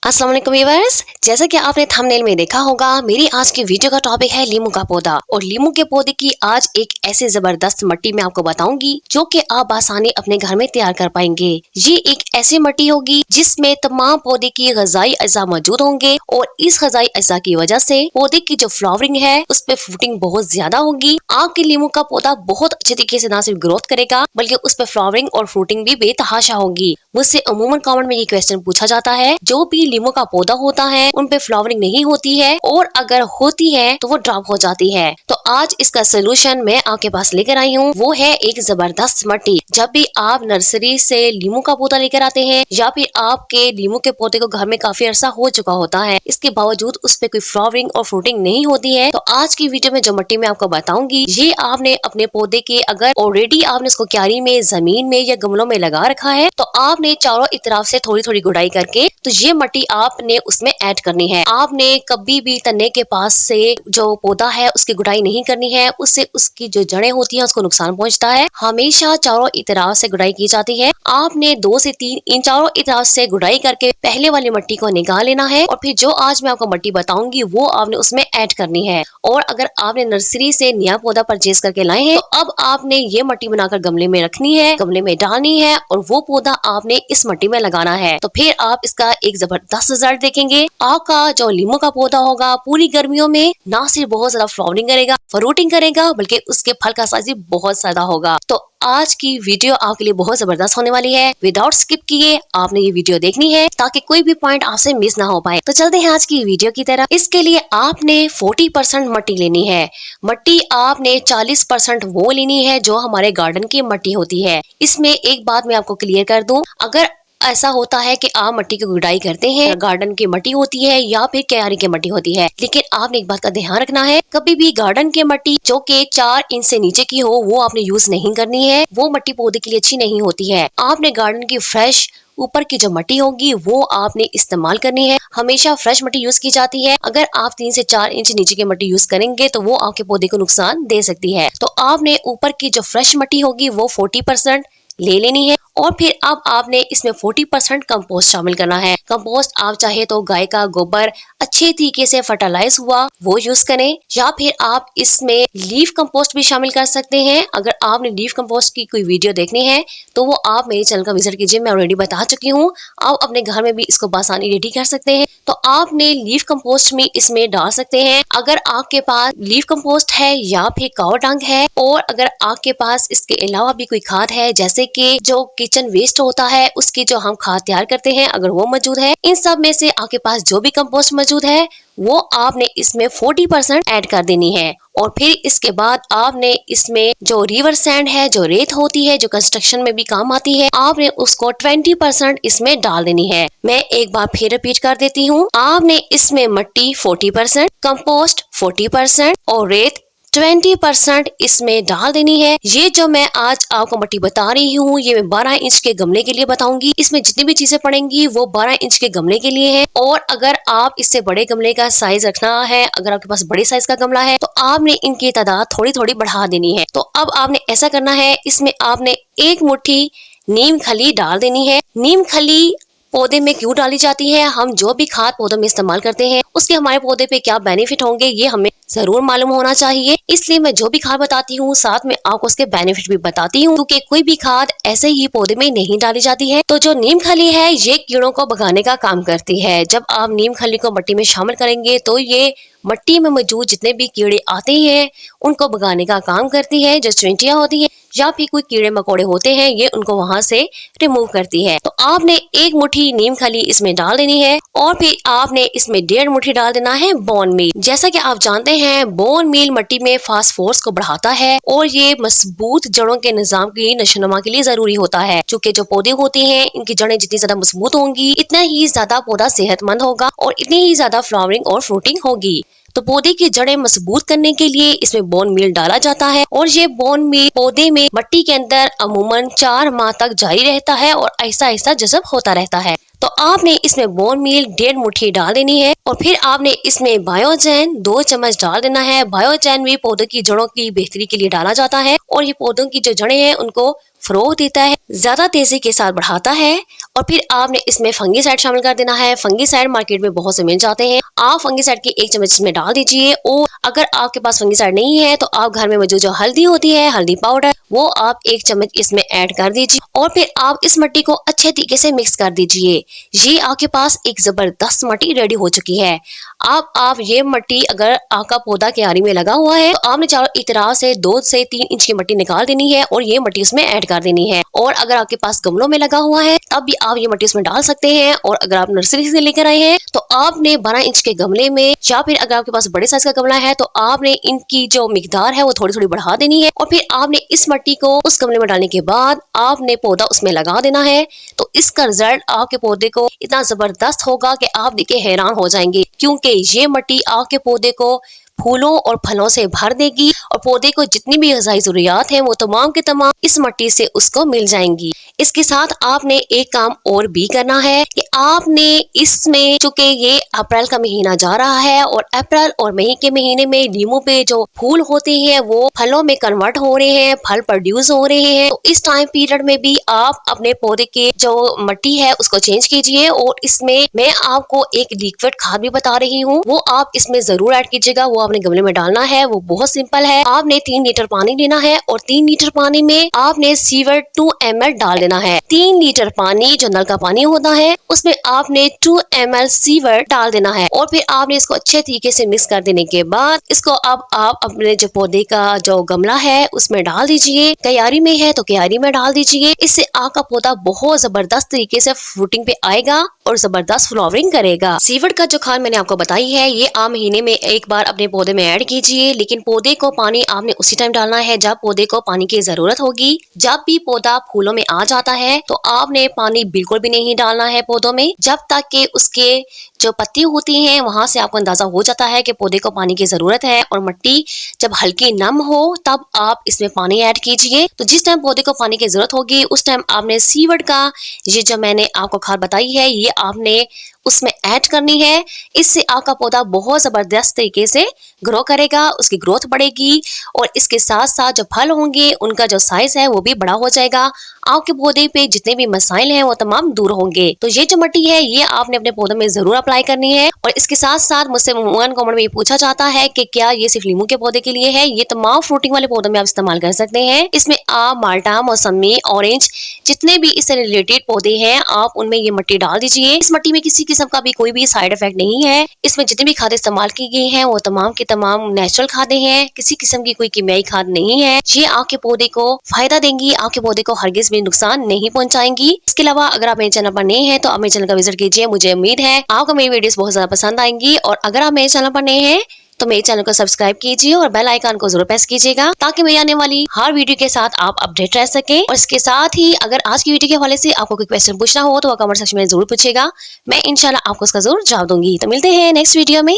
अस्सलाम वालेकुम व्यूअर्स, जैसा कि आपने थंबनेल में देखा होगा, मेरी आज की वीडियो का टॉपिक है लीमू का पौधा। और लीमू के पौधे की आज एक ऐसे जबरदस्त मिट्टी मैं आपको बताऊंगी जो कि आप आसानी अपने घर में तैयार कर पाएंगे। ये एक ऐसी मिट्टी होगी जिसमें तमाम पौधे की ग़िज़ाई अज़ा मौजूद होंगे और इस ग़िज़ाई अज़ा की वजह से पौधे की जो फ्लावरिंग है उस पर फ्रूटिंग बहुत ज्यादा होगी। आपके लीमू का पौधा बहुत अच्छे तरीके से न सिर्फ ग्रोथ करेगा बल्कि उस पर फ्लावरिंग और फ्रूटिंग भी बेतहाशा होगी। मुझसे अमूमन कमेंट में ये क्वेश्चन पूछा जाता है, जो भी लीमू का पौधा होता है उन पे फ्लावरिंग नहीं होती है और अगर होती है तो वो ड्रॉप हो जाती है। तो आज इसका सोल्यूशन मैं आपके पास लेकर आई हूँ, वो है एक जबरदस्त मिट्टी। जब भी आप नर्सरी से लीमू का पौधा लेकर आते हैं या फिर आपके लीमू के पौधे को घर में काफी अरसा हो चुका होता है, इसके बावजूद उस पे कोई फ्लावरिंग और फ्रूटिंग नहीं होती है, तो आज की वीडियो में जो मिट्टी मैं आपको बताऊंगी, ये आपने अपने पौधे के अगर ऑलरेडी आपने इसको क्यारी में, जमीन में या गमलों में लगा रखा है, तो आपने चारों तरफ से थोड़ी थोड़ी गुड़ाई करके तो ये मिट्टी आपने उसमें ऐड करनी है। आपने कभी भी तने के पास से जो पौधा है उसकी गुड़ाई नहीं करनी है, उससे उसकी जो जड़ें होती हैं उसको नुकसान पहुंचता है। हमेशा चारों तरफ से गुड़ाई की जाती है। आपने 2 से 3 इन चारों तरफ से गुड़ाई करके पहले वाली मिट्टी को निकाल लेना है और फिर जो आज मैं आपको मिट्टी बताऊंगी वो आपने उसमें ऐड करनी है। और अगर आपने नर्सरी से नया पौधा परचेज करके लाए हैं तो अब आपने ये मिट्टी बनाकर गमले में रखनी है, गमले में डालनी है और वो पौधा आपने इस मिट्टी में लगाना है। तो फिर आप इसका एक जबरदस्त रिजल्ट देखेंगे। आपका जो लीमू का पौधा होगा पूरी गर्मियों में ना सिर्फ बहुत ज्यादा फ्लावरिंग करेगा, फ्रूटिंग करेगा, बल्कि उसके फल का साइज भी बहुत ज्यादा होगा। तो आज की वीडियो आपके लिए बहुत जबरदस्त होने वाली है। विदाउट स्किप किए आपने ये वीडियो देखनी है ताकि कोई भी पॉइंट आपसे मिस ना हो पाए। तो चलते हैं आज की वीडियो की तरफ। इसके लिए आपने 40% मिट्टी लेनी है। मिट्टी आपने 40% वो लेनी है जो हमारे गार्डन की मिट्टी होती है। इसमें एक बात मैं आपको क्लियर कर दूं, अगर ऐसा होता है कि आप मिट्टी की गुड़ाई करते हैं, गार्डन की मिट्टी होती है या फिर क्यारी की मिट्टी होती है, लेकिन आपने एक बात का ध्यान रखना है, कभी भी गार्डन की मिट्टी जो कि 4 इंच से नीचे की हो वो आपने यूज नहीं करनी है। वो मिट्टी पौधे के लिए अच्छी नहीं होती है। आपने गार्डन की फ्रेश ऊपर की जो मिट्टी होगी वो आपने इस्तेमाल करनी है। हमेशा फ्रेश मिट्टी यूज की जाती है। अगर आप 3 से 4 इंच नीचे की मिट्टी यूज करेंगे तो वो आपके पौधे को नुकसान दे सकती है। तो आपने ऊपर की जो फ्रेश मिट्टी होगी वो 40% ले लेनी है और फिर अब आपने इसमें 40% कंपोस्ट शामिल करना है। कंपोस्ट आप चाहे तो गाय का गोबर अच्छे तरीके से फर्टिलाइज हुआ वो यूज करें या फिर आप इसमें लीफ कंपोस्ट भी शामिल कर सकते हैं। अगर आपने लीफ कंपोस्ट की कोई वीडियो देखनी है तो वो आप मेरे चैनल का विजिट कीजिए, मैं ऑलरेडी बता चुकी हूँ। आप अपने घर में भी इसको बासानी रेडी कर सकते हैं। तो आपने लीफ कंपोस्ट में इसमें डाल सकते हैं। अगर आपके पास लीफ कंपोस्ट है या फिर काऊ डंग है और अगर आपके पास इसके अलावा भी कोई खाद है, जैसे कि जो किचन वेस्ट होता है उसकी जो हम खाद तैयार करते हैं, अगर वो मौजूद है, इन सब में से आपके पास जो भी कंपोस्ट मौजूद है वो आपने इसमें 40% ऐड कर देनी है। और फिर इसके बाद आपने इसमें जो रिवर सैंड है, जो रेत होती है, जो कंस्ट्रक्शन में भी काम आती है, आपने उसको 20% इसमें डाल देनी है। मैं एक बार फिर रिपीट कर देती हूँ, आपने इसमें मिट्टी 40%, कंपोस्ट 40% और रेत 20% इसमें डाल देनी है। ये जो मैं आज आपको मिट्टी बता रही हूँ ये मैं 12 इंच के गमले के लिए बताऊंगी। इसमें जितनी भी चीजें पड़ेंगी वो 12 इंच के गमले के लिए है। और अगर आप इससे बड़े गमले का साइज रखना है, अगर आपके पास बड़े साइज का गमला है, तो आपने इनकी तादाद थोड़ी थोड़ी बढ़ा देनी है। तो अब आपने ऐसा करना है, इसमें आपने 1 मुट्ठी नीम खली डाल देनी है। नीम खली पौधे में क्यों डाली जाती है? हम जो भी खाद पौधों में इस्तेमाल करते हैं उसके हमारे पौधे पे क्या बेनिफिट होंगे ये हमें जरूर मालूम होना चाहिए। इसलिए मैं जो भी खाद बताती हूँ साथ में आपको उसके बेनिफिट भी बताती हूँ, क्योंकि कोई भी खाद ऐसे ही पौधे में नहीं डाली जाती है। तो जो नीम खली है ये कीड़ों को भगाने का काम करती है। जब आप नीम खली को मिट्टी में शामिल करेंगे तो ये मिट्टी में मौजूद जितने भी कीड़े आते हैं उनको भगाने का काम करती है। जो चींटियां होती हैं या फिर कोई कीड़े मकोड़े होते हैं ये उनको वहां से रिमूव करती है। तो आपने 1 मुट्ठी नीम खली इसमें डाल देनी है और फिर आपने इसमें 1.5 मुट्ठी डाल देना है बोन मील। जैसा कि आप जानते हैं बोन मील मिट्टी में फास्फोरस को बढ़ाता है और ये मजबूत जड़ों के निजाम की नशोनुमा के लिए जरूरी होता है। चूँकि जो पौधे होते हैं इनकी जड़ें जितनी ज्यादा मजबूत होंगी इतना ही ज्यादा पौधा सेहतमंद होगा और इतनी ही ज्यादा फ्लावरिंग और फ्रूटिंग होगी। तो पौधे की जड़ें मजबूत करने के लिए इसमें बोन मील डाला जाता है और ये बोन मील पौधे में मिट्टी के अंदर अमूमन 4 माह तक जारी रहता है और ऐसा ऐसा जज़ब होता रहता है। तो आपने इसमें बोन मील 1.5 मुट्ठी डाल देनी है और फिर आपने इसमें बायोजैन 2 चम्मच डाल देना है। बायोजैन भी पौधों की जड़ों की बेहतरी के लिए डाला जाता है और ये पौधों की जो जड़ें हैं उनको फरोग देता है, ज्यादा तेजी के साथ बढ़ाता है। और फिर आपने इसमें फंगीसाइड शामिल कर देना है। फंगीसाइड मार्केट में बहुत से मिल जाते हैं, आप फंगीसाइड की 1 चम्मच इसमें डाल दीजिए। और अगर आपके पास फंगीसाइड नहीं है तो आप घर में मौजूद जो हल्दी होती है, हल्दी पाउडर, वो आप 1 चम्मच इसमें ऐड कर दीजिए और फिर आप इस मिट्टी को अच्छे तरीके से मिक्स कर दीजिए। ये आपके पास एक जबरदस्त मिट्टी रेडी हो चुकी है। आप ये मिट्टी अगर आपका पौधा क्यारी में लगा हुआ है तो आपने चारों एक तरह से 2 से 3 इंच की मिट्टी निकाल देनी है और ये मिट्टी उसमें ऐड कर देनी है। और अगर आपके पास गमलों में लगा हुआ है तब भी आप ये मिट्टी उसमें डाल सकते हैं। और अगर आप नर्सरी से लेकर आए हैं तो आपने 12 इंच के गमले में, या फिर अगर आपके पास बड़े साइज का गमला है तो आपने इनकी जो मिकदार है वो थोड़ी थोड़ी बढ़ा देनी है। और फिर आपने इस मिट्टी को उस गमले में डालने के बाद आपने पौधा उसमें लगा देना है। तो इसका रिजल्ट आपके पौधे को इतना जबरदस्त होगा कि आप देख के हैरान हो जाएंगे, क्योंकि ये मिट्टी आपके पौधे को फूलों और फलों से भर देगी और पौधे को जितनी भी ग़िज़ाई ज़रूरियात हैं वो तमाम के तमाम इस मिट्टी से उसको मिल जाएंगी। इसके साथ आपने एक काम और भी करना है कि आपने इसमें, चूंकि ये अप्रैल का महीना जा रहा है और अप्रैल और मई के महीने में नींबू पे जो फूल होते हैं वो फलों में कन्वर्ट हो रहे हैं, फल प्रोड्यूस हो रहे हैं। तो इस टाइम पीरियड में भी आप अपने पौधे के जो मिट्टी है उसको चेंज कीजिए। और इसमें मैं आपको एक लिक्विड खाद भी बता रही हूँ, वो आप इसमें जरूर ऐड कीजिएगा। वो आपने गमले में डालना है, वो बहुत सिंपल है। आपने 3 लीटर पानी लेना है और 3 लीटर पानी में आपने सीवर 2 ml डाल देना है। 3 लीटर पानी जो नल का पानी होता है उसमें आपने 2 ml सीवर डाल देना है और फिर आपने इसको अच्छे तरीके से मिक्स कर देने के बाद इसको अब आप अपने जो पौधे का जो गमला है उसमें डाल दीजिए। क्यारी में है तो क्यारी में डाल दीजिए। इससे आपका पौधा बहुत जबरदस्त तरीके से फ्रूटिंग पे आएगा और जबरदस्त फ्लावरिंग करेगा। सीवर का जो खाद मैंने आपको बताई है ये आप महीने में एक बार अपने पौधे में ऐड कीजिए, लेकिन पौधे को पानी आपने उसी टाइम डालना है जब पौधे को पानी की जरूरत होगी। जब भी पौधा फूलों में आ जाता है तो आपने पानी बिल्कुल भी नहीं डालना है पौधों में, जब तक कि उसके जो पत्ती होती हैं वहां से आपको अंदाजा हो जाता है कि पौधे को पानी की जरूरत है। और मिट्टी जब हल्की नम हो तब आप इसमें पानी ऐड कीजिए। तो जिस टाइम पौधे को पानी की जरूरत होगी उस टाइम आपने सीवर्ड का ये जो मैंने आपको खाद बताई है ये आपने उसमें ऐड करनी है। इससे आपका पौधा बहुत जबरदस्त तरीके से ग्रो करेगा, उसकी ग्रोथ बढ़ेगी और इसके साथ साथ जो फल होंगे उनका जो साइज है वो भी बड़ा हो जाएगा। आपके पौधे पे जितने भी मसाइल हैं वो तमाम दूर होंगे। तो ये जो मिट्टी है ये आपने अपने पौधों में जरूर अप्लाई करनी है। और इसके साथ साथ मुझसे कमेंट में ये पूछा जाता है कि क्या ये सिर्फ नींबू के पौधे के लिए है? ये तमाम फ्रूटिंग वाले पौधों में आप इस्तेमाल कर सकते हैं। इसमें आम, माल्टा, मौसमी, ऑरेंज, जितने भी इससे रिलेटेड पौधे हैं आप उनमें ये मिट्टी डाल दीजिए। इस मिट्टी में किसी किस्म का भी कोई भी साइड इफेक्ट नहीं है। इसमें जितनी भी खादें इस्तेमाल की गई हैं वो तमाम की तमाम नेचुरल खादें हैं, किसी किस्म की कोई कीमियाई खाद नहीं है। ये आपके पौधे को फायदा देंगी, आपके पौधे को हरगिज भी नुकसान नहीं पहुंचाएंगी। इसके अलावा अगर आप मेरे चैनल पर नए हैं तो आप मेरे चैनल का विजिट कीजिए। मुझे उम्मीद है आपको मेरी वीडियोस बहुत ज्यादा पसंद आएंगी। और अगर आप मेरे चैनल पर नए हैं तो मेरे चैनल को सब्सक्राइब कीजिए और बेल आइकन को जरूर प्रेस कीजिएगा ताकि मेरी आने वाली हर वीडियो के साथ आप अपडेट रह सकें। और इसके साथ ही अगर आज की वीडियो के हवाले से आपको कोई क्वेश्चन पूछना हो तो कमेंट सेक्शन में जरूर पूछेगा, मैं इंशाल्लाह आपको उसका जरूर जवाब दूंगी। तो मिलते हैं नेक्स्ट वीडियो में।